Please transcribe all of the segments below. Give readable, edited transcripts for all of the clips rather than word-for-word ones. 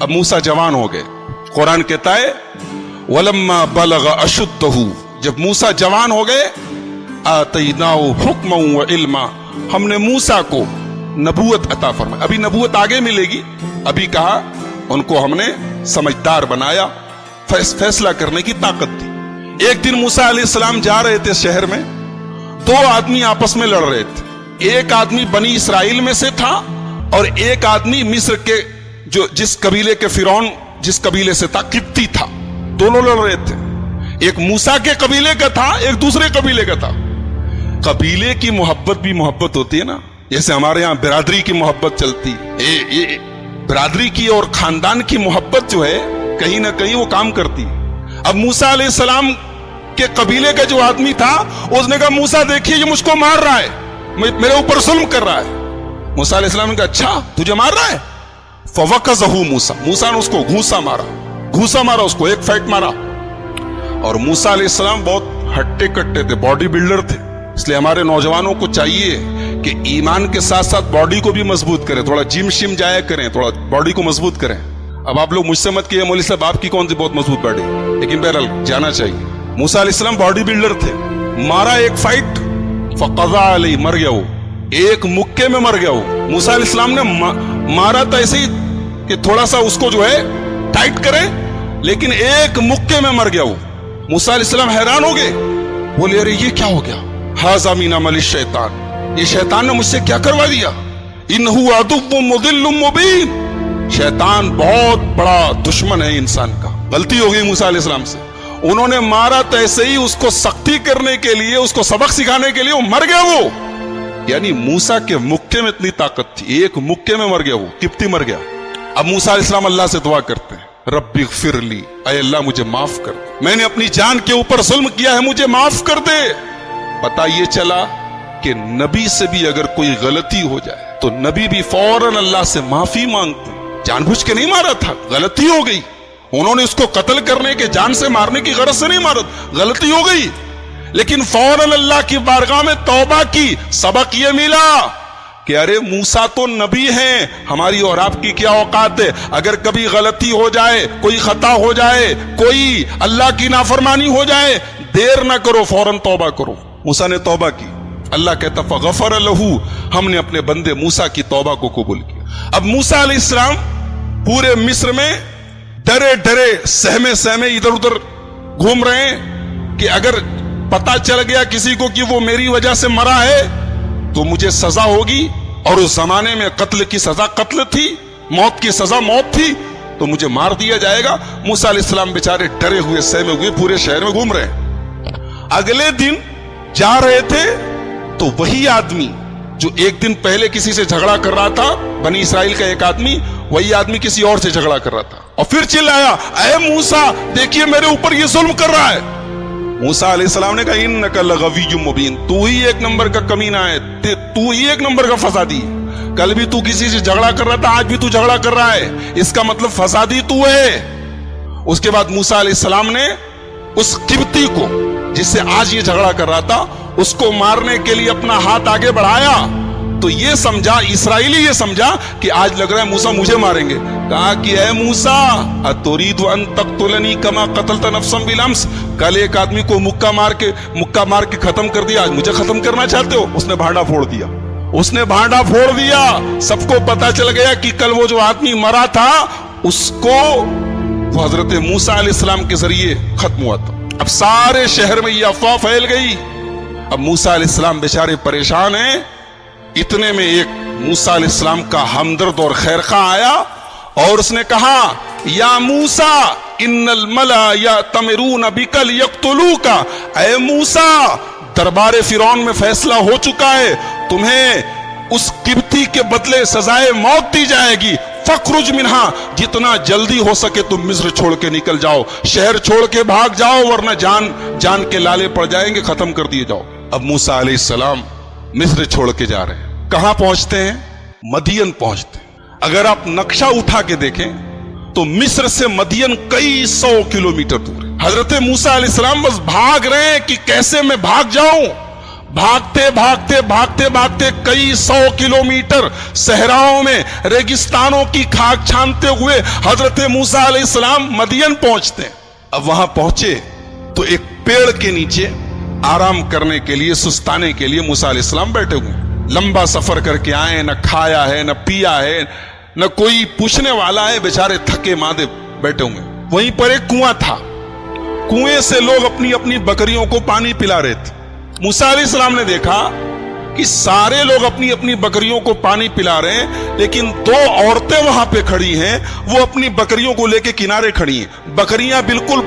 اب موسیٰ جوان ہو گئے. قرآن کہتا ہے وَلَمَّا بَلَغَ أَشُدَّهُ, جب موسیٰ جوان ہو گئے, آتَيْنَاهُ حُكْمًا وَعِلْمًا, ہم نے موسیٰ کو نبوت عطا فرمائی. ابھی نبوت آگے ملے گی, ابھی کہا ان کو ہم نے سمجھدار بنایا, فیصلہ کرنے کی طاقت دی. ایک دن موسیٰ علیہ السلام جا رہے تھے شہر میں, دو آدمی آپس میں لڑ رہے تھے. ایک آدمی بنی اسرائیل میں سے تھا اور ایک آدمی مصر کے جس قبیلے کے فرعون جس قبیلے سے تھا, قبطی تھا. دونوں لڑ رہے تھے. ایک موسیٰ کے قبیلے کا تھا, ایک دوسرے قبیلے کا تھا. قبیلے کی محبت بھی محبت ہوتی ہے نا, جیسے ہمارے یہاں برادری کی محبت چلتی. برادری کی اور خاندان کی محبت جو ہے کہیں نہ کہیں وہ کام کرتی. اب موسیٰ علیہ السلام کے قبیلے کا جو آدمی تھا, اس نے کہا موسیٰ دیکھیے یہ مجھ کو مار رہا ہے, میرے اوپر ظلم کر رہا ہے. موسیٰ علیہ السلام نے کہا اچھا تجھے مار رہا ہے. فوقظہ موسیٰ, موسیٰ نے اس کو گھوسا مارا, اس کو ایک فائٹ مارا. اور موسیٰ علیہ السلام بہت ہٹے کٹے تھے, باڈی بلڈر تھے. اس لیے ہمارے نوجوانوں کو چاہیے کہ ایمان کے ساتھ ساتھ باڈی کو بھی مضبوط کریں, تھوڑا جم شم جایا کریں, تھوڑا باڈی کو مضبوط کریں. اب آپ لوگ مجھ سے مت کہیے مولوی صاحب آپ کی کون سی بہت مضبوط باڈی, لیکن بہرحال جانا چاہیے. موسیٰ علیہ السلام باڈی بلڈر تھے. مارا ایک فائٹ, فقضى علیہ, مر گیا وہ, ایک مکے میں مر گیا وہ. موسیٰ علیہ السلام نے مارا تھا ایسے ہی کہ تھوڑا سا اس کو جو ہے ٹائٹ کرے, لیکن ایک مکے میں مر گیا وہ. موسیٰ علیہ السلام حیران ہو گئے, بولے ارے یہ کیا ہو گیا, ھذا من عمل الشیطان, یہ شیطان نے مجھ سے کیا کروا دیا. انہ عدو مضل مبین, شیطان بہت بڑا دشمن ہے انسان کا. غلطی ہو گئی موسیٰ علیہ السلام سے, انہوں نے مارا تو ایسے ہی اس کو سختی کرنے کے لیے, اس کو سبق سکھانے کے لیے, وہ مر گیا وہ. یعنی موسیٰ کے مکے میں اتنی طاقت تھی, ایک مکے میں مر گیا وہ, قبطی مر گیا. اب موسیٰ علیہ السلام اللہ سے دعا کرتے ہیں, رب اغفر لی, اے اللہ مجھے معاف کر دے, میں نے اپنی جان کے اوپر ظلم کیا ہے, مجھے معاف کر دے. پتہ یہ چلا کہ نبی سے بھی اگر کوئی غلطی ہو جائے تو نبی بھی فوراً اللہ سے معافی مانگتے. جان بوجھ کے نہیں مارا تھا, غلطی ہو گئی. انہوں نے اس کو قتل کرنے کے, جان سے مارنے کی غرض سے نہیں مارا, غلطی ہو گئی, لیکن فوراً اللہ کی بارگاہ میں توبہ کی. سبق یہ ملا کہ ارے موسیٰ تو نبی ہیں, ہماری اور آپ کی کیا اوقات ہے. اگر کبھی غلطی ہو جائے, کوئی خطا ہو جائے, کوئی اللہ کی نافرمانی ہو جائے, دیر نہ کرو, فوراً توبہ کرو. موسیٰ نے توبہ کی. اللہ کہتا فغفر لہو, ہم نے اپنے بندے موسیٰ کی توبہ کو قبول کیا. اب موسیٰ علیہ السلام پورے مصر میں ڈرے ڈرے سہمے ادھر ادھر گھوم رہے ہیں کہ اگر پتا چل گیا کسی کو کہ وہ میری وجہ سے مرا ہے تو مجھے سزا ہوگی. اور اس زمانے میں قتل کی سزا قتل تھی, موت کی سزا موت تھی, تو مجھے مار دیا جائے گا. موسیٰ علیہ السلام بیچارے ڈرے ہوئے سہمے ہوئے پورے شہر میں گھوم رہے ہیں. اگلے دن جا رہے تھے تو وہی آدمی جو ایک دن پہلے کسی سے جھگڑا کر رہا تھا, بنی اسرائیل کا ایک آدمی, وہی آدمی کسی اور سے جھگڑا کر رہا تھا, اور پھر چلایا اے موسیٰ دیکھیے میرے اوپر یہ ظلم کر رہا ہے. موسیٰ علیہ السلام نے کہا انک لغوی مبین, تو ہی ایک نمبر کا کمینہ ہے, تو ہی ایک نمبر کا فسادی. کل بھی تو کسی سے جھگڑا کر رہا تھا, آج بھی تو جھگڑا کر رہا ہے, اس کا مطلب فسادی تو ہے. اس کے بعد موسیٰ علیہ السلام نے اس قبطی کو جس سے آج یہ جھگڑا کر رہا تھا, اس کو مارنے کے لیے اپنا ہاتھ آگے بڑھایا تو یہ سمجھا, اسرائیلی یہ سمجھا کہ آج لگ رہا ہے موسیٰ مجھے ماریں گے. کہا کہ اے موسیٰ اتريد ان تقتلنی کما قتلت نفسا بالامس, کل ایک آدمی کو مکہ مار کے ختم کر دیا, آج مجھے ختم کرنا چاہتے ہو. اس نے بھانڈا پھوڑ دیا. سب کو پتا چل گیا کہ کل وہ جو آدمی مرا تھا اس کو وہ حضرت موسیٰ علیہ السلام کے ذریعے ختم ہوا تھا. اب سارے شہر میں یہ افواہ پھیل گئی. اب موسیٰ علیہ السلام بیچارے پریشان ہیں. اتنے میں ایک موسیٰ علیہ السلام کا ہمدرد اور خیرخواہ آیا اور اس نے کہا یا موسیٰ ان الملا یأتمرون بک لیقتلوک, اے موسیٰ دربار فرعون میں فیصلہ ہو چکا ہے, تمہیں اس قبطی کے بدلے سزائے موت دی جائے گی. فخرج منہا, جتنا جلدی ہو سکے تم مصر چھوڑ کے نکل جاؤ, شہر چھوڑ کے بھاگ جاؤ, ورنہ جان کے لالے پڑ جائیں گے, ختم کر دیے جاؤ. اب موسیٰ علیہ السلام مصر چھوڑ کے جا رہے ہیں. کہاں پہنچتے ہیں؟ مدین پہنچتے ہیں. اگر آپ نقشہ اٹھا کے دیکھیں تو مصر سے مدین کئی 100 کلومیٹر دور ہے. حضرت موسیٰ علیہ السلام بس بھاگ رہے ہیں کہ کیسے میں بھاگ جاؤں. भागते भागते भागते भागते कई 100 किलोमीटर सहराओं में रेगिस्तानों की खाक छानते हुए हजरत मूसा अलैहिस्सलाम मदियन पहुंचते हैं। अब वहां पहुंचे तो एक पेड़ के नीचे आराम करने के लिए, सुस्ताने के लिए मूसा अलैहिस्सलाम बैठे हुए। लंबा सफर करके आए, न खाया है न पिया है, न कोई पूछने वाला है, बेचारे थके मादे बैठे हुए। वहीं पर एक कुआं था, कुएं से लोग अपनी अपनी बकरियों को पानी पिला रहे थे। मूसा अलैहिस्सलाम ने देखा कि सारे लोग अपनी अपनी बकरियों को पानी पिला रहे हैं, लेकिन 2 औरतें वहां पे खड़ी हैं, वो अपनी बकरियों को लेके किनारे खड़ी हैं। बकरियां बिल्कुल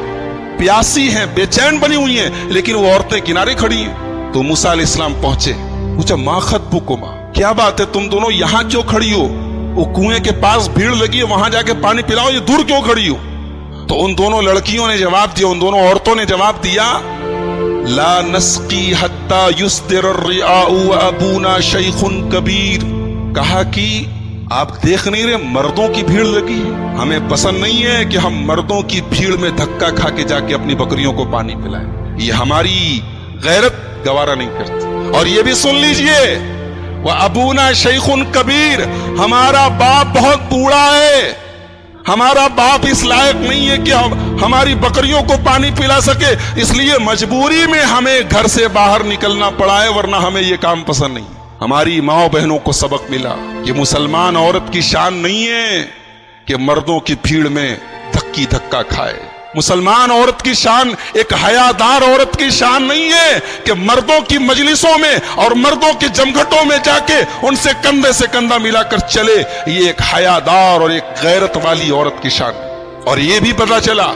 प्यासी हैं, बेचैन बनी हुई हैं, लेकिन वो औरतें किनारे खड़ी हैं। तो मूसा अलैहिस्सलाम पहुंचे, पूछा मा खत्बुकुमा, क्या बात है, तुम दोनों यहां क्यों खड़ी हो? वो कुएं के पास भीड़ लगी है, वहां जाके पानी पिलाओ, ये दूर क्यों खड़ी हो? तो उन दोनों लड़कियों ने जवाब दिया, उन दोनों औरतों ने जवाब दिया, ला नस्की हत्ता युस्दिर अर्रिआउ व अबूना शैखुन कबीर। कहा कि आप देख नहीं रहे मर्दों की भीड़ लगी है, हमें पसंद नहीं है कि हम मर्दों की भीड़ में धक्का खा के जाके अपनी बकरियों को पानी पिलाएं, ये हमारी गैरत गवारा नहीं करती। और ये भी सुन लीजिए, वह अबूना शैखुन कबीर, हमारा बाप बहुत बूढ़ा है, हमारा बाप इस लायक नहीं है कि हमारी बकरियों को पानी पिला सके, इसलिए मजबूरी में हमें घर से बाहर निकलना पड़ा है, वरना हमें यह काम पसंद नहीं। हमारी माओ बहनों को सबक मिला कि मुसलमान औरत की शान नहीं है कि मर्दों की भीड़ में धक्की धक्का खाए। मुसलमान औरत की शान एक हयादार औरत की शान नहीं है कि मर्दों की मजलिसों में और मर्दों के जमघटों में जाके उनसे कंधे से कंधा मिलाकर चले। ये एक हयादार और एक गैरत वाली औरत की शान। और ये भी पता चला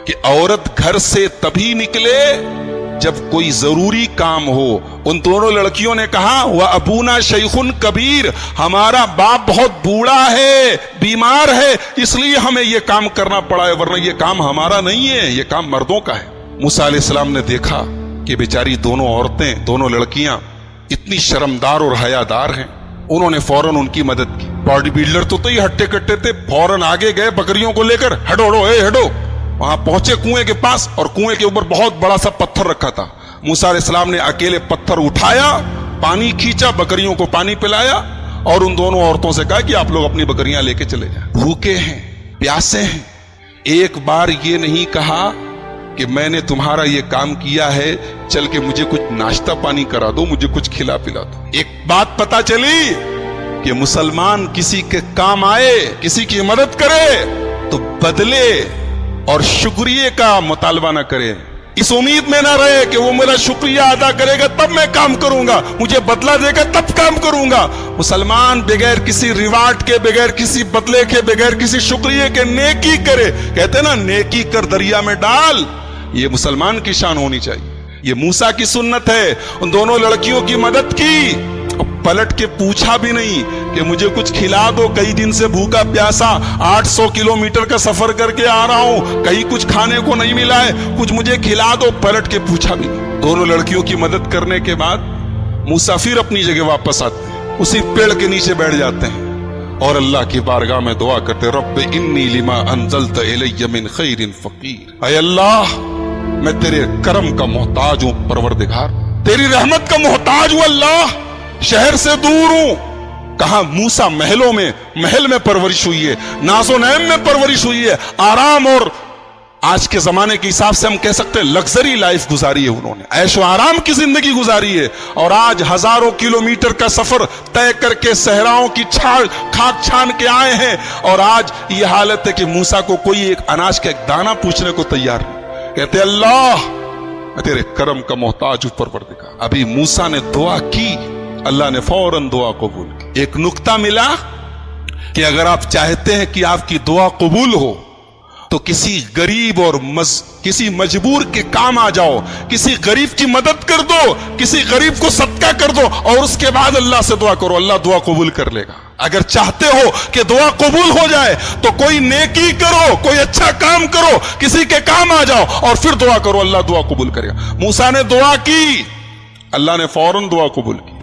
कि औरत घर से तभी निकले जब कोई जरूरी काम हो। उन दोनों लड़कियों ने कहा, वह अबूना शैखुन कबीर, हमारा बाप बहुत बूढ़ा है, बीमार है, इसलिए हमें यह काम करना पड़ा है, वरना यह काम हमारा नहीं है, यह काम मर्दों का है। मूसा अलैहिस्सलाम ने देखा कि बेचारी दोनों औरतें, दोनों लड़कियां इतनी शर्मदार और हयादार हैं, उन्होंने फौरन उनकी मदद की। बॉडी बिल्डर तो ही हट्टे कट्टे थे, फौरन आगे गए बकरियों को लेकर, हटो हटो। वहां पहुंचे कुएं के पास, और कुएं के ऊपर बहुत बड़ा सा पत्थर रखा था। मूसा अलैहिस्सलाम ने अकेले पत्थर उठाया, पानी खींचा, बकरियों को पानी पिलाया, और उन दोनों औरतों से कहा कि आप लोग अपनी बकरियां लेके चले जाएं, भूखे हैं, प्यासे हैं। एक बार ये नहीं कहा कि मैंने तुम्हारा ये काम किया है, चल के मुझे कुछ नाश्ता पानी करा दो, मुझे कुछ खिला पिला दो। एक बात पता चली कि मुसलमान किसी के काम आए, किसी की मदद करे तो बदले और शुक्रिया का मुतालबा ना करे, इस उम्मीद में ना रहे कि वो मेरा शुक्रिया अदा करेगा तब मैं काम करूंगा, मुझे बदला देगा तब काम करूंगा। मुसलमान बगैर किसी रिवार्ड के, बगैर किसी बदले के, बगैर किसी शुक्रिया के नेकी करे। कहते ना, नेकी कर दरिया में डाल, ये मुसलमान की शान होनी चाहिए। ये मूसा की सुन्नत है। उन दोनों लड़कियों की मदद की, पलट के पूछा भी नहीं कि मुझे कुछ खिला दो, कई दिन से भूखा प्यासा 800 किलोमीटर का सफर करके आ रहा हूं, कहीं कुछ खाने को नहीं मिला है, कुछ मुझे खिला दो, पलट के पूछा भी नहीं। दोनों लड़कियों की मदद करने के बाद मूसा फिर अपनी जगह वापस आते हैं, उसी पेड़ के नीचे बैठ जाते हैं और अल्लाह की बारगाह में दुआ करते, रब्बे इन्नी लिमा अंज़लत इलैया मिन खैरिन फकीर। ऐ अल्लाह, मैं तेरे करम का मोहताज हूं परवरदिगार, तेरी रहमत का मोहताज हूं अल्लाह, शहर से दूर हूं। कहा मूसा महलों में, महल में परवरिश हुई है, नाज़ो नैम में परवरिश हुई है, आराम और आज के जमाने के हिसाब से हम कह सकते हैं लग्जरी लाइफ गुजारी है उन्होंने, ऐशो आराम की जिंदगी गुजारी है। और आज हजारों किलोमीटर का सफर तय करके सहराओं की खाक छान के आए हैं, और आज ये हालत है कि मूसा को कोई एक अनाज का एक दाना पूछने को तैयार नहीं। कहते अल्लाह, मैं तेरे करम का मोहताज हूं परवरदिगार। अभी मूसा ने दुआ की, अल्लाह ने फौरन दुआ कबूल की। एक नुक्ता मिला कि अगर आप चाहते हैं कि आपकी दुआ कबूल हो तो किसी गरीब और किसी मजबूर के काम आ जाओ, किसी गरीब की मदद कर दो, किसी गरीब को सदका कर दो, और उसके बाद अल्लाह से दुआ करो, अल्लाह दुआ कबूल कर लेगा। अगर चाहते हो कि दुआ कबूल हो जाए तो कोई नेकी करो, कोई अच्छा काम करो, किसी के काम आ जाओ और फिर दुआ करो, अल्लाह दुआ कबूल करेगा। मूसा ने दुआ की, अल्लाह ने फौरन दुआ कबूल की।